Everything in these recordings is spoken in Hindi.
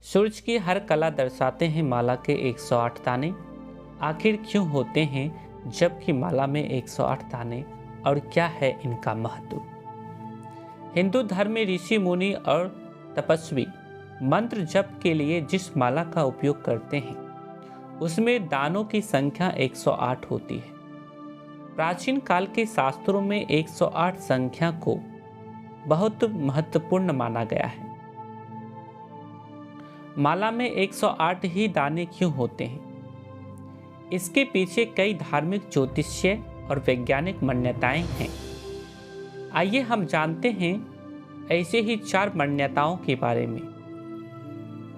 सूरज की हर कला दर्शाते हैं माला के 108 ताने। आखिर क्यों होते हैं जबकि माला में 108 ताने और क्या है इनका महत्व? हिंदू धर्म में ऋषि मुनि और तपस्वी मंत्र जप के लिए जिस माला का उपयोग करते हैं उसमें दानों की संख्या 108 होती है। प्राचीन काल के शास्त्रों में 108 संख्या को बहुत महत्वपूर्ण माना गया है। माला में 108 ही दाने क्यों होते हैं? इसके पीछे कई धार्मिक, ज्योतिषीय और वैज्ञानिक मान्यताएं हैं। आइए हम जानते हैं ऐसे ही 4 मान्यताओं के बारे में।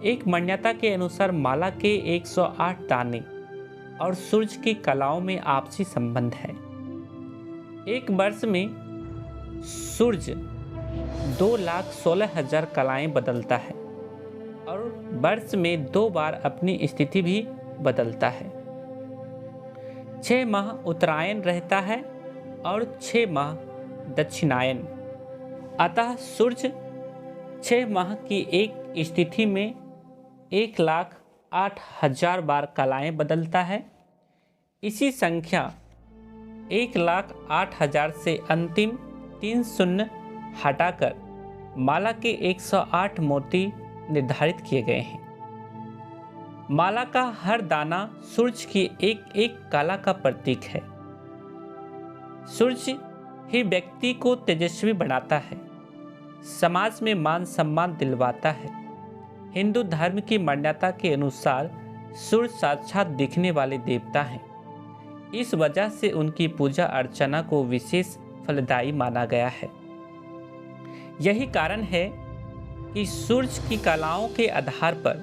एक मान्यता के अनुसार माला के 108 दाने और सूरज की कलाओं में आपसी संबंध है। एक वर्ष में सूरज 2,16,000 कलाएं बदलता है और वर्ष में 2 बार अपनी स्थिति भी बदलता है। 6 माह उत्तरायण रहता है और 6 माह दक्षिणायन। अतः सूरज 6 माह की एक स्थिति में 1,08,000 बार कलाएं बदलता है। इसी संख्या 1,08,000 से अंतिम 3 शून्य हटाकर माला के 108 मोती निर्धारित किए गए हैं। माला का हर दाना सूरज की एक एक कला का प्रतीक है। सूरज ही व्यक्ति को तेजस्वी बनाता है, समाज में मान सम्मान दिलवाता है। हिंदू धर्म की मान्यता के अनुसार सूरज साक्षात दिखने वाले देवता हैं। इस वजह से उनकी पूजा अर्चना को विशेष फलदायी माना गया है। यही कारण है कि सूरज की कलाओं के आधार पर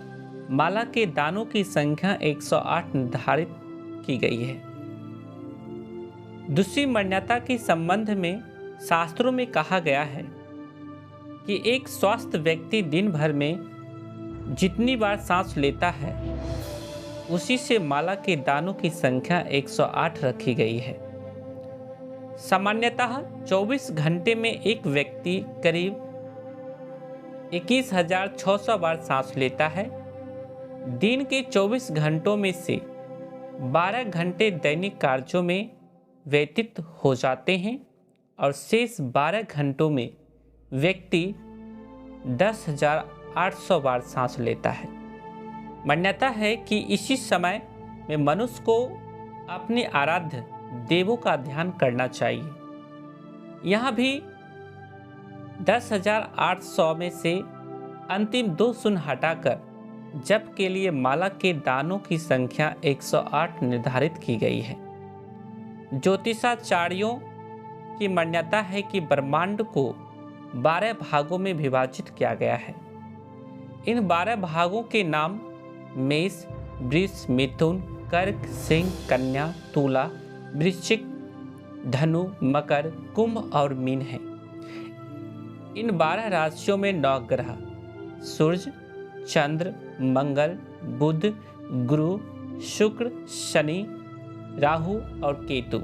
माला के दानों की संख्या 108 निर्धारित की गई है। दूसरी मान्यता के संबंध में शास्त्रों में कहा गया है कि एक स्वस्थ व्यक्ति दिन भर में जितनी बार सांस लेता है उसी से माला के दानों की संख्या 108 रखी गई है। सामान्यतः 24 घंटे में एक व्यक्ति करीब 21,600 बार सांस लेता है। दिन के 24 घंटों में से 12 घंटे दैनिक कार्यों में व्यतीत हो जाते हैं और शेष 12 घंटों में व्यक्ति 10,800 बार सांस लेता है। मान्यता है कि इसी समय में मनुष्य को अपने आराध्य देवों का ध्यान करना चाहिए। यहाँ भी 10,800 में से अंतिम 2 शून्य हटाकर जप के लिए माला के दानों की संख्या 108 निर्धारित की गई है। ज्योतिषाचार्यों की मान्यता है कि ब्रह्मांड को 12 भागों में विभाजित किया गया है। इन 12 भागों के नाम मेष, वृष, मिथुन, कर्क, सिंह, कन्या, तुला, वृश्चिक, धनु, मकर, कुंभ और मीन हैं। इन 12 राशियों में 9 ग्रह सूरज, चंद्र, मंगल, बुध, गुरु, शुक्र, शनि, राहु और केतु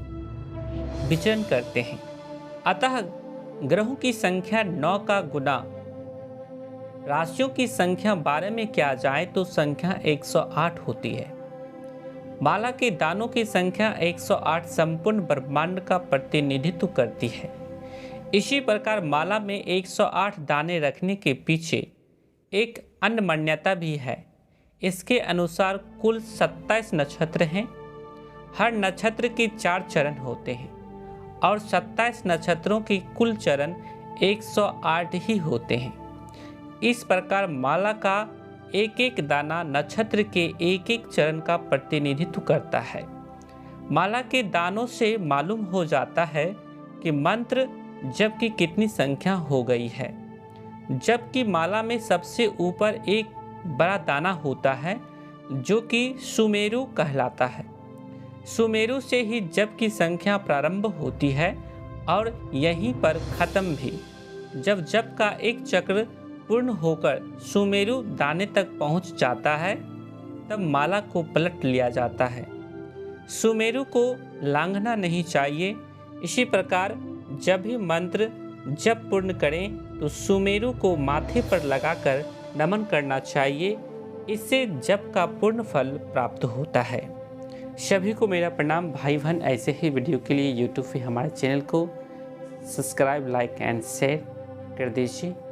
विचरण करते हैं। अतः ग्रहों की संख्या 9 का गुना राशियों की संख्या 12 में किया जाए तो संख्या 108 होती है। माला के दानों की संख्या 108 संपूर्ण ब्रह्मांड का प्रतिनिधित्व करती है। इसी प्रकार माला में 108 दाने रखने के पीछे एक अन्य मान्यता भी है। इसके अनुसार कुल 27 नक्षत्र हैं। हर नक्षत्र के 4 चरण होते हैं और 27 नक्षत्रों के कुल चरण 108 ही होते हैं। इस प्रकार माला का एक एक दाना नक्षत्र के एक एक चरण का प्रतिनिधित्व करता है। माला के दानों से मालूम हो जाता है कि मंत्र जप की कितनी संख्या हो गई है। जबकि माला में सबसे ऊपर एक बड़ा दाना होता है जो कि सुमेरु कहलाता है। सुमेरु से ही जप की संख्या प्रारंभ होती है और यहीं पर खत्म भी। जब जप का एक चक्र पूर्ण होकर सुमेरु दाने तक पहुंच जाता है तब माला को पलट लिया जाता है। सुमेरु को लांघना नहीं चाहिए। इसी प्रकार जब भी मंत्र जप पूर्ण करें तो सुमेरु को माथे पर लगाकर नमन करना चाहिए। इससे जप का पूर्ण फल प्राप्त होता है। सभी को मेरा प्रणाम। भाई बहन, ऐसे ही वीडियो के लिए यूट्यूब पे हमारे चैनल को सब्सक्राइब, लाइक एंड शेयर कर दीजिए।